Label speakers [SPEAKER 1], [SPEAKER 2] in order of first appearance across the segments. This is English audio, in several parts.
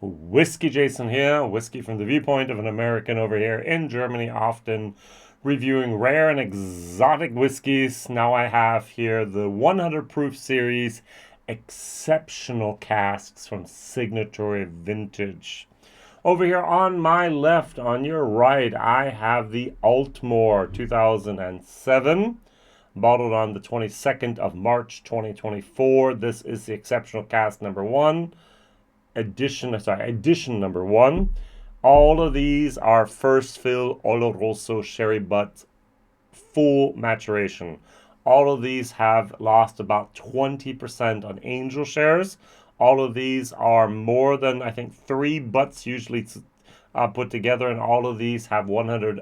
[SPEAKER 1] WhiskyJason here, whiskey from the viewpoint of an American over here in Germany, often reviewing rare and exotic whiskeys. Now I have here the 100 proof series exceptional casks from Signatory Vintage. Over here on my left, on your right, I have the Aultmore 2007, bottled on the 22nd of March 2024. This is the exceptional cask number one. Edition number one. All of these are first fill Oloroso sherry butts, full maturation. All of these have lost about 20% on angel shares. All of these are more than, I think, 3 butts usually put together, and all of these have 100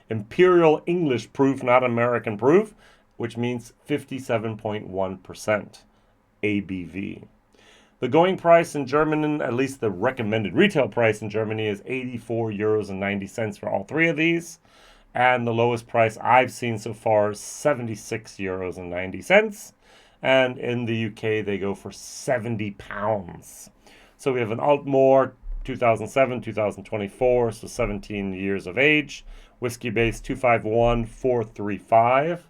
[SPEAKER 1] Imperial English proof, not American proof, which means 57.1% ABV. The going price in Germany, at least the recommended retail price in Germany, is 84 euros and 90 cents for all three of these. And the lowest price I've seen so far is 76 euros and 90 cents. And in the UK, they go for 70 pounds. So we have an Aultmore 2007, 2024, so 17 years of age. Whiskey base 251435.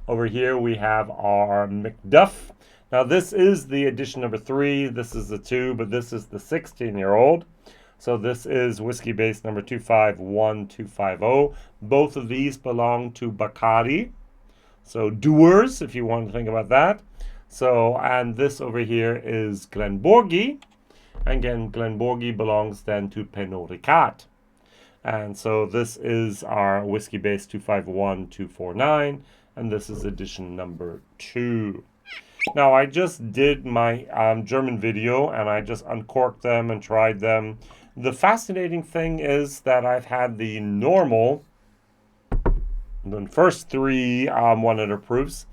[SPEAKER 1] Over here we have our Macduff. Now this is the edition number 3, this is the 2, but this is the 16-year-old. So this is whiskey base number 251250. Both of these belong to Bacardi. So doers, if you want to think about that. So, and this over here is Glenburgie. And again, Glenburgie belongs then to Pernod Ricard. And so this is our whiskey base 251249, and this is edition number 2. Now, I just did my German video, and I just uncorked them and tried them. The fascinating thing is that I've had the normal, the first 3 100 proofs,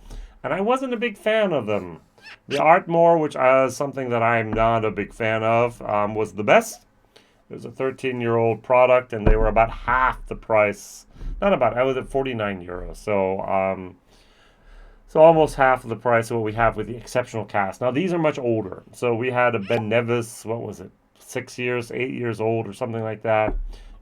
[SPEAKER 1] and I wasn't a big fan of them. The Aultmore, which is something that I'm not a big fan of, was the best. It was a 13-year-old product, and they were about half the price. Not about, I was at 49 euros, so almost half of the price of what we have with the exceptional cask. Now, these are much older. So we had a Ben Nevis, what was it, 6 years, 8 years old or something like that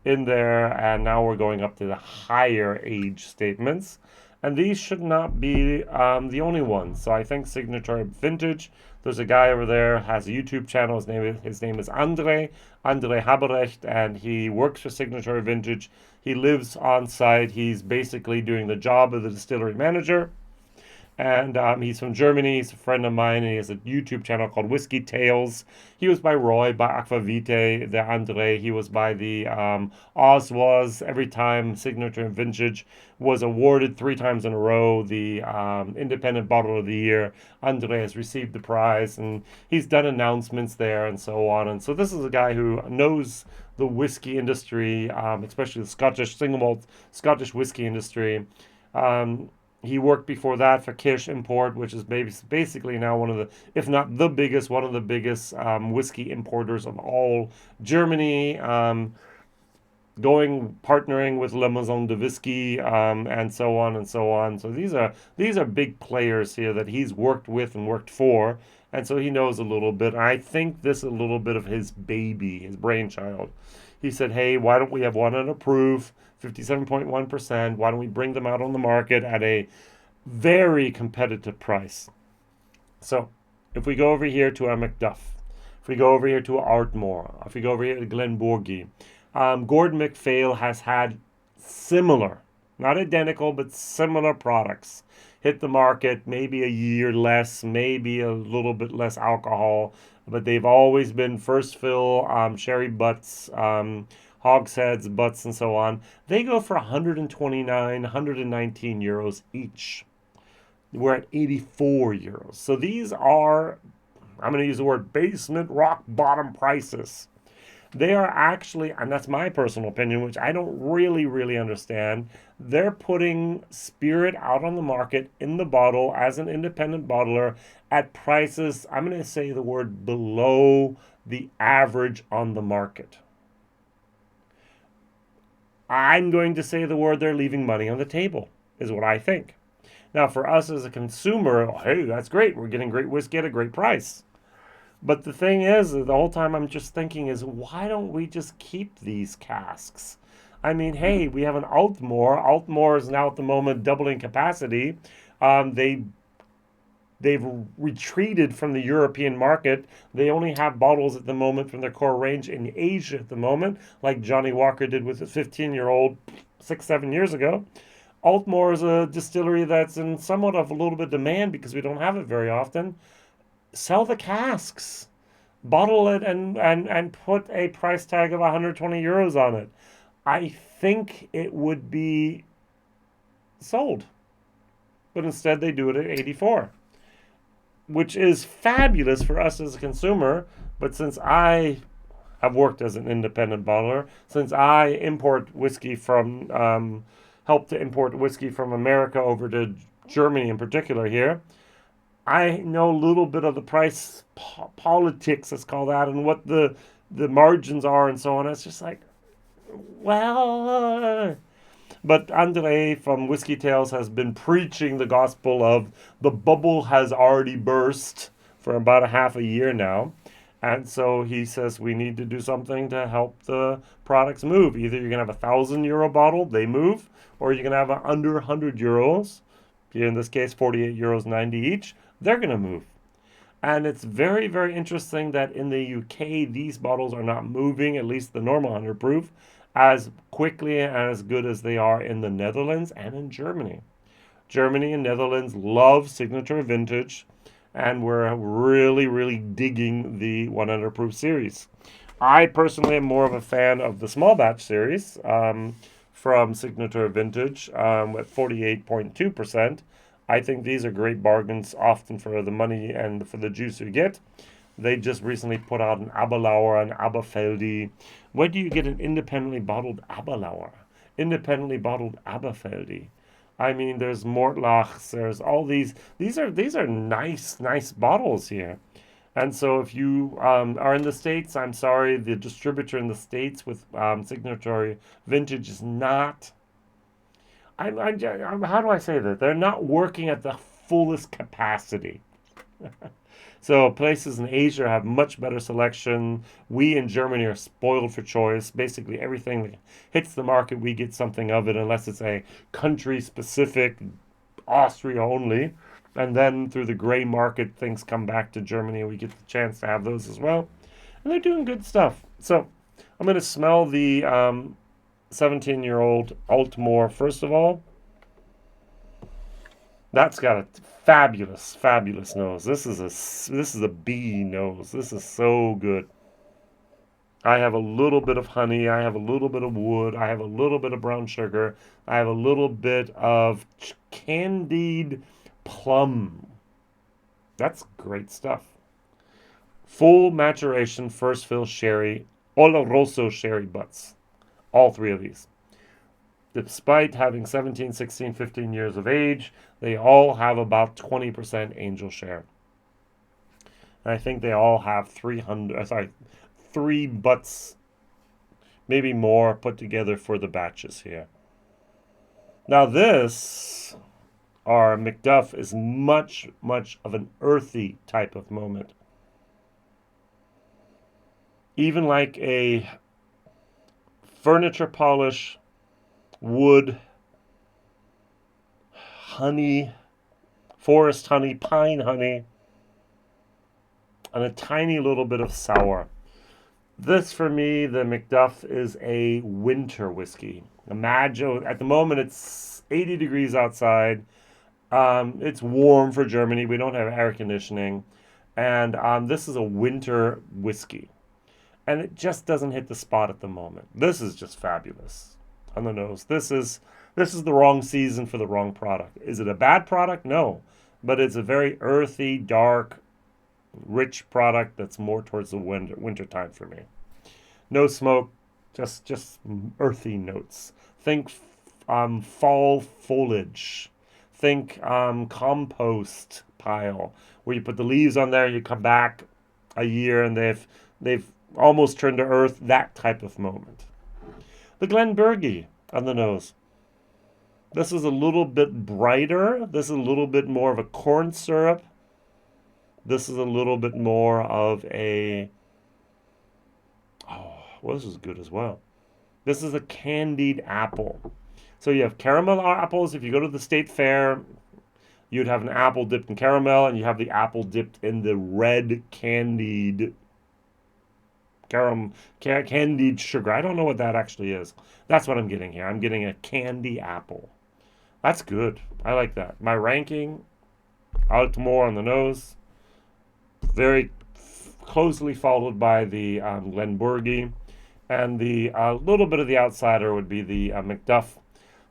[SPEAKER 1] in there. And now we're going up to the higher age statements. And these should not be the only ones. So I think Signatory Vintage, there's a guy over there, has a YouTube channel. His name is Andre Haberecht, and he works for Signatory Vintage. He lives on site. He's basically doing the job of the distillery manager. And he's from Germany. He's a friend of mine. And he has a YouTube channel called Whiskey Tales. He was by Roy, by Aquavite, the Andre. He was by the Oswas. Every time Signatory Vintage was awarded 3 times in a row the Independent Bottle of the Year, Andre has received the prize. And he's done announcements there and so on. And so this is a guy who knows the whiskey industry, especially the Scottish single malt Scottish whiskey industry. He worked before that for Kirsch Import, which is basically now one of the, if not the biggest, one of the biggest whiskey importers of all Germany, partnering with La Maison de Whisky, and so on and so on. So these are big players here that he's worked with and worked for, and so he knows a little bit. I think this is a little bit of his baby, his brainchild. He said, hey, why don't we have 100 proof, 57.1%, why don't we bring them out on the market at a very competitive price? So if we go over here to our Macduff, if we go over here to Aultmore, if we go over here to Glenburgie, Gordon MacPhail has had similar, not identical, but similar products hit the market, maybe a year less, maybe a little bit less alcohol, but they've always been first fill, sherry butts, hogsheads, butts, and so on. They go for 129, 119 euros each. We're at 84 euros. So these are, I'm going to use the word basement, rock bottom prices. They are actually, and that's my personal opinion, which I don't really understand, they're putting spirit out on the market in the bottle as an independent bottler at prices, I'm going to say the word, below the average on the market. I'm going to say the word, they're leaving money on the table, is what I think. Now, for us as a consumer, hey, that's great. We're getting great whiskey at a great price. But the thing is, the whole time I'm just thinking is, why don't we just keep these casks? I mean, hey, we have an Aultmore. Aultmore is now at the moment doubling capacity. They've retreated from the European market. They only have bottles at the moment from their core range in Asia at the moment, like Johnny Walker did with his 15-year-old 6, 7 years ago. Aultmore is a distillery that's in somewhat of a little bit of demand because we don't have it very often. Sell the casks, bottle it, and put a price tag of 120 euros on it. I think it would be sold, but instead they do it at 84, which is fabulous for us as a consumer. But since I have worked as an independent bottler, since I import whiskey from, help to import whiskey from America over to Germany in particular here, I know a little bit of the price politics, let's call that, and what the margins are and so on. It's just like, well, but Andre from Whiskey Tales has been preaching the gospel of the bubble has already burst for about a half a year now. And so he says we need to do something to help the products move. Either you're going to have €1,000 bottle, they move, or you're going to have a under €100, in this case €48.90 each, they're going to move. And it's very, very interesting that in the UK, these bottles are not moving, at least the normal 100 proof, as quickly and as good as they are in the Netherlands and in Germany. Germany and Netherlands love Signatory Vintage, and we're really, really digging the 100 proof series. I personally am more of a fan of the small batch series from Signatory Vintage at 48.2%. I think these are great bargains, often for the money and for the juice you get. They just recently put out an Aberlour and Aberfeldy. Where do you get an independently bottled Aberlour? Independently bottled Aberfeldy. I mean, there's Mortlachs. There's all these. These are nice bottles here. And so if you are in the States, I'm sorry, the distributor in the States with Signatory Vintage is not. How do I say that? They're not working at the fullest capacity. So places in Asia have much better selection. We in Germany are spoiled for choice. Basically, everything that hits the market, we get something of it, unless it's a country-specific, Austria only. And then through the gray market, things come back to Germany, and we get the chance to have those as well. And they're doing good stuff. So I'm going to smell the 17-year-old Aultmore first of all. That's got a fabulous nose. This is a B nose. This is so good. I have a little bit of honey. I have a little bit of wood. I have a little bit of brown sugar. I have a little bit of candied plum. That's great stuff. Full maturation, first fill sherry, Oloroso sherry butts. All three of these. Despite having 17, 16, 15 years of age, they all have about 20% angel share. And I think they all have 3 butts, maybe more, put together for the batches here. Now this, our Macduff, is much of an earthy type of moment. Even like a furniture polish, wood, honey, forest honey, pine honey, and a tiny little bit of sour. This, for me, the Macduff, is a winter whiskey. Imagine, at the moment, it's 80 degrees outside. It's warm for Germany. We don't have air conditioning. And this is a winter whiskey. And it just doesn't hit the spot at the moment. This is just fabulous on the nose. This is the wrong season for the wrong product. Is it a bad product? No. But it's a very earthy, dark, rich product that's more towards the winter time for me. No smoke, just earthy notes. Think fall foliage. Think compost pile, where you put the leaves on there, you come back a year and they've almost turned to earth. That type of moment. The Glenburgie on the nose. This is a little bit brighter. This is a little bit more of a corn syrup. This is a little bit more of a, oh, well, this is good as well. This is a candied apple. So you have caramel apples. If you go to the state fair, you'd have an apple dipped in caramel, and you have the apple dipped in the red candied candied sugar. I don't know what that actually is. That's what I'm getting here. I'm getting a candy apple. That's good. I like that. My ranking, Aultmore on the nose, very closely followed by the Glenburgie, and the little bit of the outsider would be the Macduff.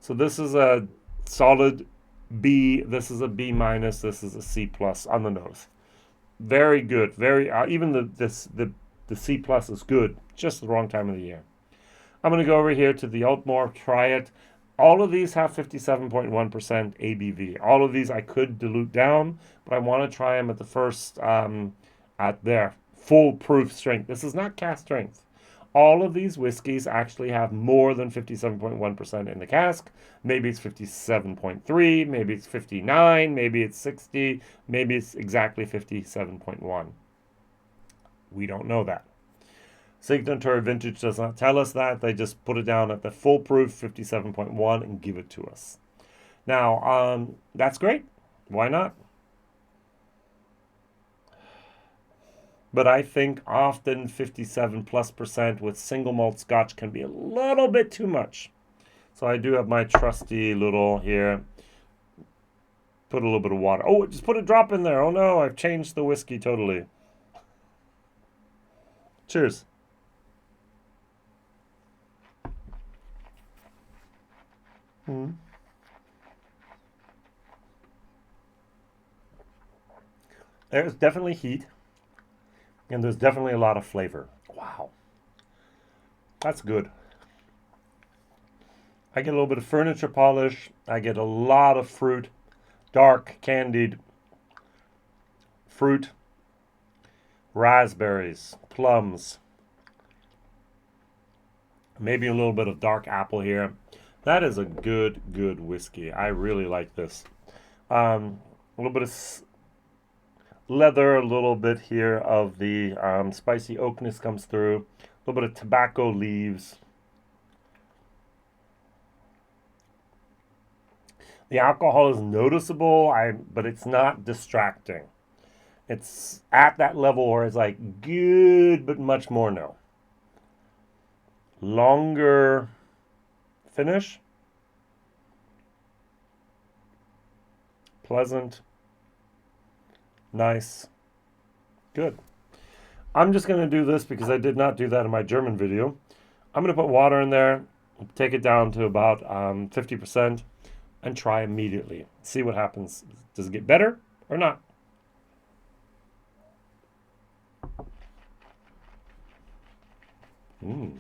[SPEAKER 1] So this is a solid B. This is a B minus. This is a C plus on the nose. Very good. Very even the C plus is good. Just the wrong time of the year. I'm going to go over here to the Aultmore. Try it. All of these have 57.1% ABV. All of these I could dilute down, but I want to try them at the first, at their full proof strength. This is not cask strength. All of these whiskeys actually have more than 57.1% in the cask. Maybe it's 57.3, maybe it's 59, maybe it's 60, maybe it's exactly 57.1. We don't know that. Signatory Vintage does not tell us that. They just put it down at the full proof 57.1 and give it to us. Now, that's great. Why not? But I think often 57+% with single malt scotch can be a little bit too much. So I do have my trusty little here. Put a little bit of water. Oh, just put a drop in there. Oh no, I've changed the whiskey totally. Cheers. There's definitely heat, and there's definitely a lot of flavor. Wow. That's good. I get a little bit of furniture polish. I get a lot of fruit, dark candied fruit, raspberries, plums, maybe a little bit of dark apple here. That is a good whiskey. I really like this. A little bit of leather, a little bit here of the spicy oakness comes through. A little bit of tobacco leaves. The alcohol is noticeable, but it's not distracting. It's at that level where it's like good, but much more no. Longer finish. Pleasant. Nice. Good. I'm just going to do this because I did not do that in my German video. I'm going to put water in there, take it down to about 50%, and try immediately. See what happens. Does it get better or not? Mm.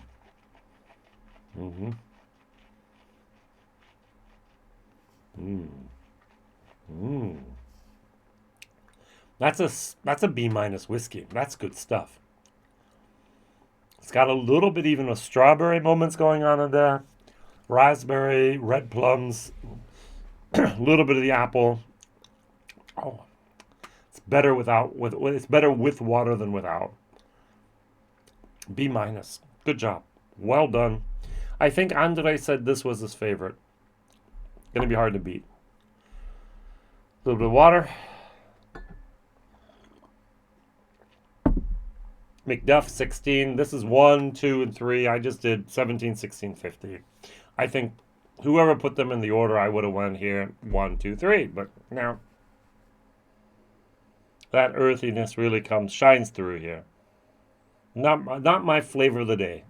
[SPEAKER 1] Mm-hmm. Mm. Mm. That's a B minus whiskey. That's good stuff. It's got a little bit even of strawberry moments going on in there. Raspberry, red plums, a little bit of the apple. Oh, it's better it's better with water than without. B minus. Good job. Well done. I think Andre said this was his favorite. Gonna be hard to beat. A little bit of water. Macduff 16. This is 1, 2, and 3. I just did 17, 16, 50. I think whoever put them in the order, I would have went here 1, 2, 3. But now that earthiness really shines through here. Not my flavor of the day.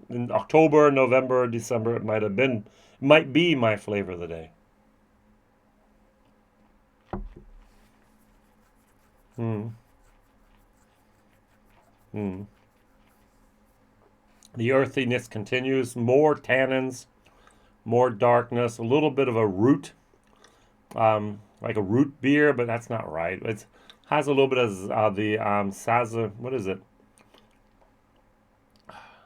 [SPEAKER 1] In October, November, December, it might be my flavor of the day. Hmm. Hmm. The earthiness continues. More tannins, more darkness, a little bit of a root, like a root beer, but that's not right. It has a little bit of the what is it?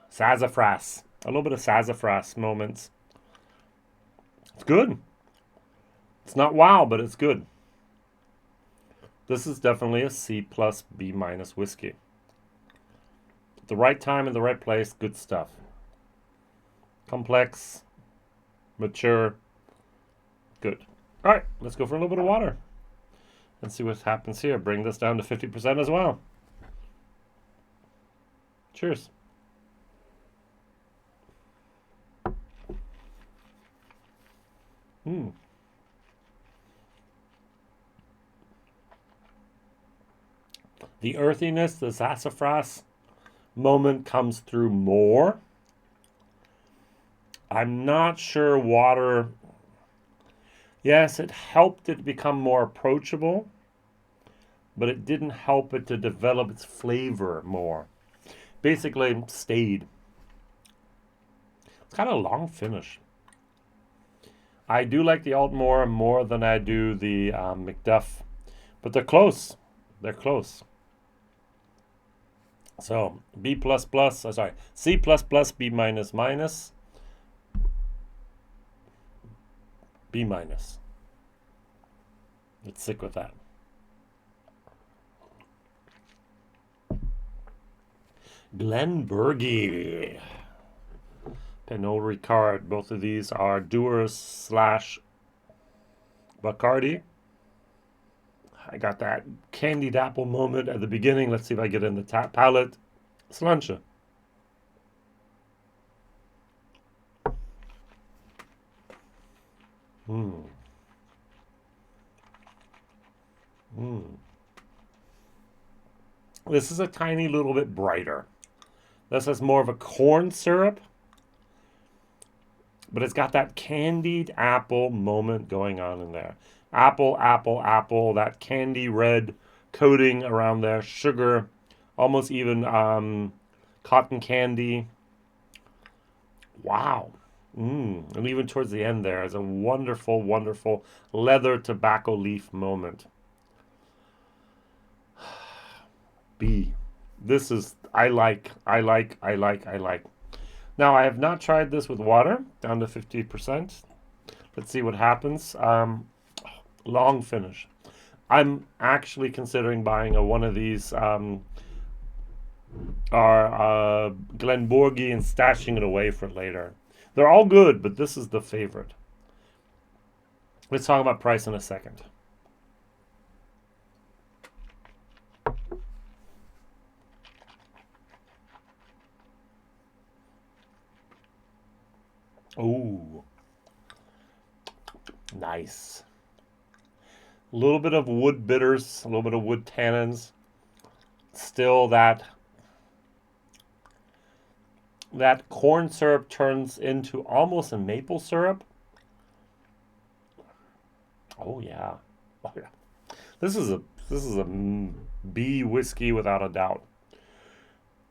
[SPEAKER 1] Sassafras. A little bit of sassafras moments. It's good. It's not wow, but it's good. This is definitely a C plus B minus whiskey. At the right time in the right place, good stuff. Complex, mature, good. All right, let's go for a little bit of water and see what happens here. Bring this down to 50% as well. Cheers. The earthiness, the sassafras moment comes through more. I'm not sure water. Yes, it helped it become more approachable, but it didn't help it to develop its flavor more. Basically, stayed. It's kind of a long finish. I do like the Aultmore more than I do the Macduff, but they're close. They're close. So B plus plus, sorry, C plus plus, B minus minus, B minus. Let's stick with that. Glenburgie. Pinot Ricard. Both of these are Dewar's / Bacardi. I got that candied apple moment at the beginning. Let's see if I get in the palate. Slancha. This is a tiny little bit brighter. This has more of a corn syrup, but it's got that candied apple moment going on in there. Apple, apple, apple, that candy red coating around there, sugar, almost even cotton candy. Wow. And even towards the end there is a wonderful, wonderful leather tobacco leaf moment. B. This is, I like. Now, I have not tried this with water, down to 50%. Let's see what happens. Long finish. I'm actually considering buying one of these, our Glenburgie, and stashing it away for later. They're all good, but this is the favorite. Let's talk about price in a second. Ooh. Nice. A little bit of wood bitters, a little bit of wood tannins. Still that corn syrup turns into almost a maple syrup. Oh yeah. Oh yeah. This is a B whiskey without a doubt.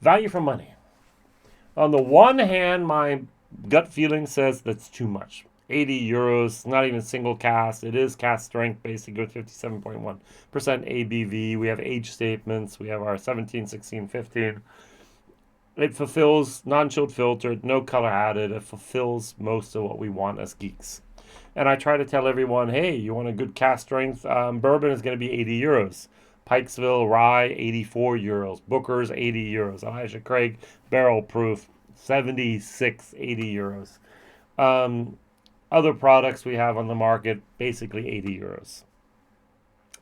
[SPEAKER 1] Value for money. On the one hand, my gut feeling says that's too much. 80 euros, not even single cast. It is cast strength, basically, with 57.1% ABV. We have age statements. We have our 17, 16, 15. It fulfills non-chilled filtered, no color added. It fulfills most of what we want as geeks. And I try to tell everyone, hey, you want a good cast strength? Bourbon is going to be 80 euros. Pikesville Rye, 84 euros. Booker's, 80 euros. Elijah Craig, barrel proof, 76, 80 euros. Other products we have on the market, basically 80 euros.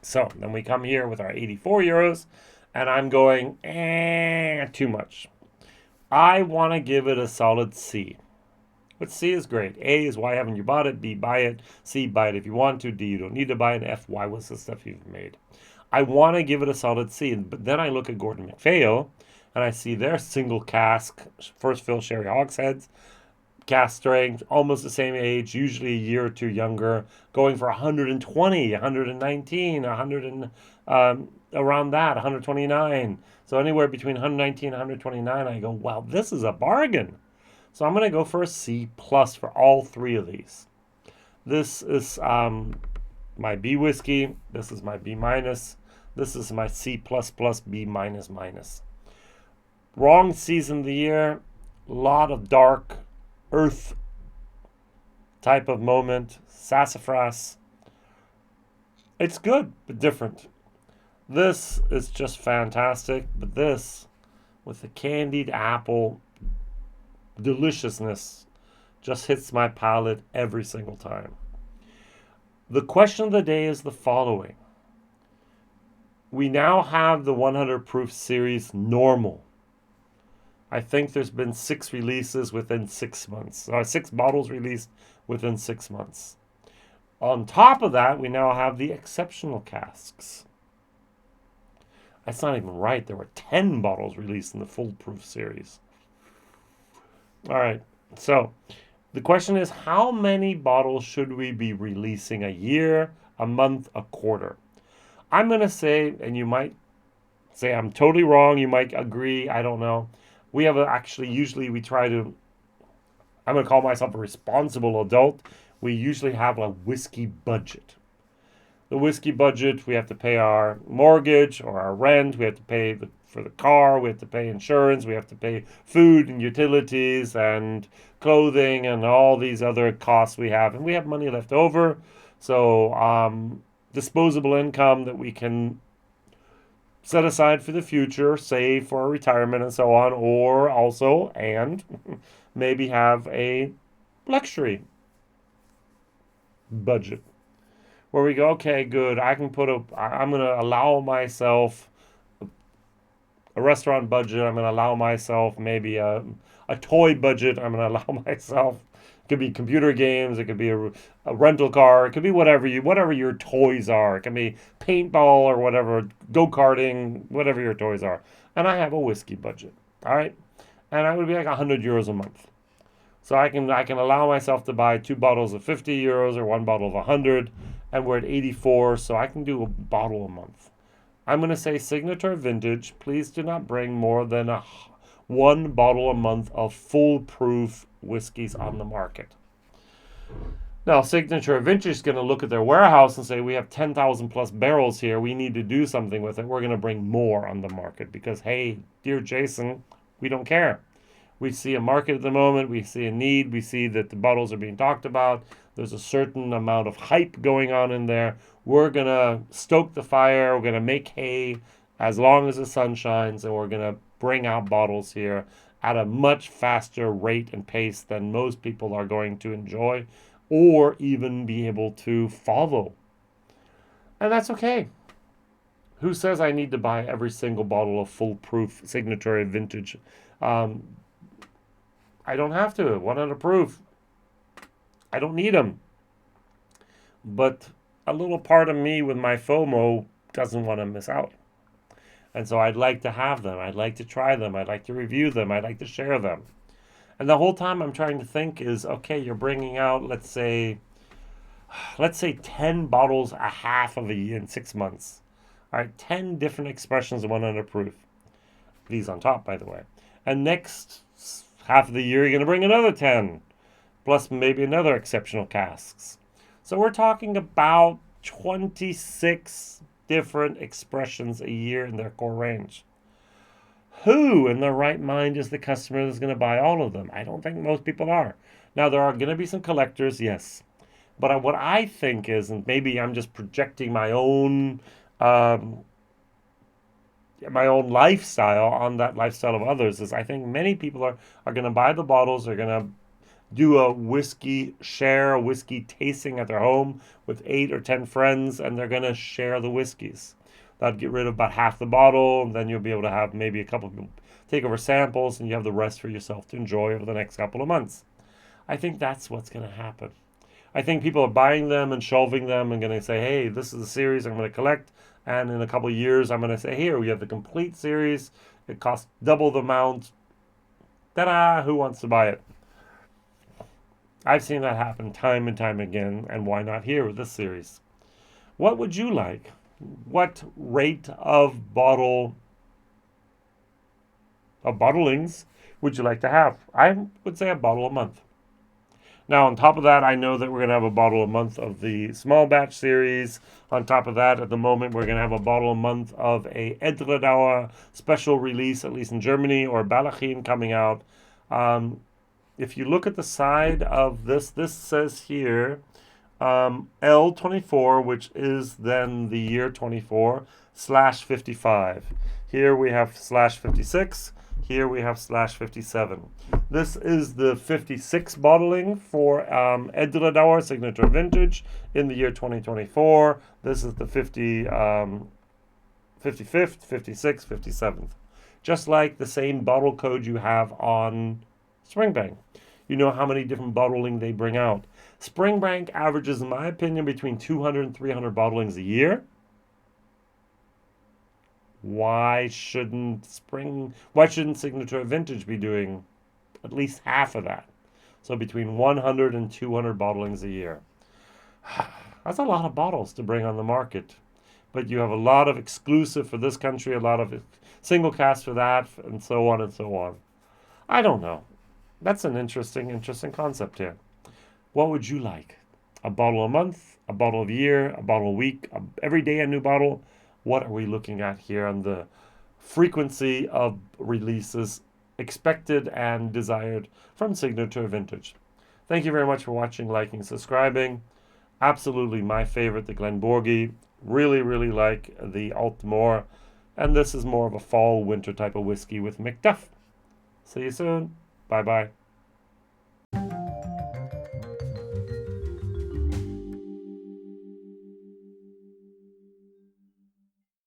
[SPEAKER 1] So then we come here with our 84 euros, and I'm going, too much. I want to give it a solid C. But C is great. A is why haven't you bought it? B, buy it. C, buy it if you want to. D, you don't need to buy it. F, why was the stuff you've made? I want to give it a solid C. But then I look at Gordon MacPhail, and I see their single cask, first fill sherry hogsheads, cast strength, almost the same age, usually a year or two younger, going for 120, 119, 100 and around that, 129. So anywhere between 119 and 129, I go, wow, this is a bargain. So I'm going to go for a C plus for all three of these. This is my B whiskey. This is my B minus. This is my C plus plus B minus minus. Wrong season of the year. A lot of dark earth type of moment. Sassafras. It's good, but different. This is just fantastic, but this, with the candied apple deliciousness, just hits my palate every single time. The question of the day is the following. We now have the 100 proof series normal. I think there's been 6 releases within 6 months, or 6 bottles released within 6 months. On top of that, we now have the exceptional casks. That's not even right. There were 10 bottles released in the full proof series. All right. So the question is, how many bottles should we be releasing a year, a month, a quarter? I'm going to say, and you might say I'm totally wrong. You might agree. I don't know. We have usually we try to, I'm going to call myself a responsible adult. We usually have a whiskey budget. The whiskey budget, we have to pay our mortgage or our rent. We have to pay for the car. We have to pay insurance. We have to pay food and utilities and clothing and all these other costs we have. And we have money left over. So disposable income that we can set aside for the future, save for retirement and so on, or also, and maybe have a luxury budget where we go, okay, good, I'm going to allow myself a restaurant budget. I'm going to allow myself maybe a toy budget. I'm going to allow myself, it could be computer games, it could be a rental car, it could be whatever your toys are. It can be paintball or whatever, go-karting, whatever your toys are. And I have a whiskey budget, all right? And I would be like €100 a month. So I can allow myself to buy 2 bottles of €50 or 1 bottle of 100, and we're at 84, so I can do a bottle a month. I'm going to say Signatory Vintage, please do not bring more than 1 bottle a month of full-proof whiskeys on the market. Now, Signatory Vintage is going to look at their warehouse and say, we have 10,000 plus barrels here. We need to do something with it. We're going to bring more on the market because, hey, dear Jason, we don't care. We see a market at the moment. We see a need. We see that the bottles are being talked about. There's a certain amount of hype going on in there. We're going to stoke the fire. We're going to make hay as long as the sun shines, and we're going to bring out bottles here at a much faster rate and pace than most people are going to enjoy or even be able to follow. And that's okay. Who says I need to buy every single bottle of full-proof Signatory Vintage? I don't have to. 100 proof. I don't need them. But a little part of me with my FOMO doesn't want to miss out. And so I'd like to have them. I'd like to try them. I'd like to review them. I'd like to share them. And the whole time I'm trying to think is, okay, you're bringing out, let's say 10 bottles a half of a year in 6 months. All right, 10 different expressions of 100 proof. These on top, by the way. And next half of the year, you're going to bring another 10, plus maybe another exceptional casks. So we're talking about 26 different expressions a year in their core range. Who in their right mind is the customer that's going to buy all of them? I don't think most people are. Now, there are going to be some collectors, yes. But what I think is, and maybe I'm just projecting my own lifestyle on that lifestyle of others, is I think many people are going to buy the bottles. They're going to do a whiskey share, a whiskey tasting at their home with 8 or 10 friends, and they're going to share the whiskeys. That'd get rid of about half the bottle, and then you'll be able to have maybe a couple of people take over samples, and you have the rest for yourself to enjoy over the next couple of months. I think that's what's going to happen. I think people are buying them and shelving them and going to say, hey, this is a series I'm going to collect, and in a couple of years I'm going to say, here, we have the complete series. It costs double the amount. Ta-da! Who wants to buy it? I've seen that happen time and time again, and why not here with this series? What would you like? What rate of bottlings would you like to have? I would say a bottle a month. Now, on top of that, I know that we're going to have a bottle a month of the small batch series. On top of that, at the moment, we're going to have a bottle a month of a Edredauer special release, at least in Germany, or Ballachine coming out. If you look at the side of this says here, L24, which is then the year 24, /55. Here we have /56. Here we have /57. This is the 56 bottling for Edredauer Signatory Vintage in the year 2024. This is the 55th, 56th, 57th. Just like the same bottle code you have on Springbank. You know how many different bottling they bring out. Springbank averages, in my opinion, between 200 and 300 bottlings a year. Why shouldn't Signatory Vintage be doing at least half of that? So between 100 and 200 bottlings a year. That's a lot of bottles to bring on the market. But you have a lot of exclusive for this country, a lot of single cast for that, and so on and so on. I don't know. That's an interesting concept here. What would you like? A bottle a month, a bottle a year, a bottle a week, every day a new bottle? What are we looking at here on the frequency of releases expected and desired from Signatory Vintage? Thank you very much for watching, liking, subscribing. Absolutely my favorite, the Glenburgie. Really, really like the Aultmore. And this is more of a fall, winter type of whiskey with Macduff. See you soon. Bye-bye.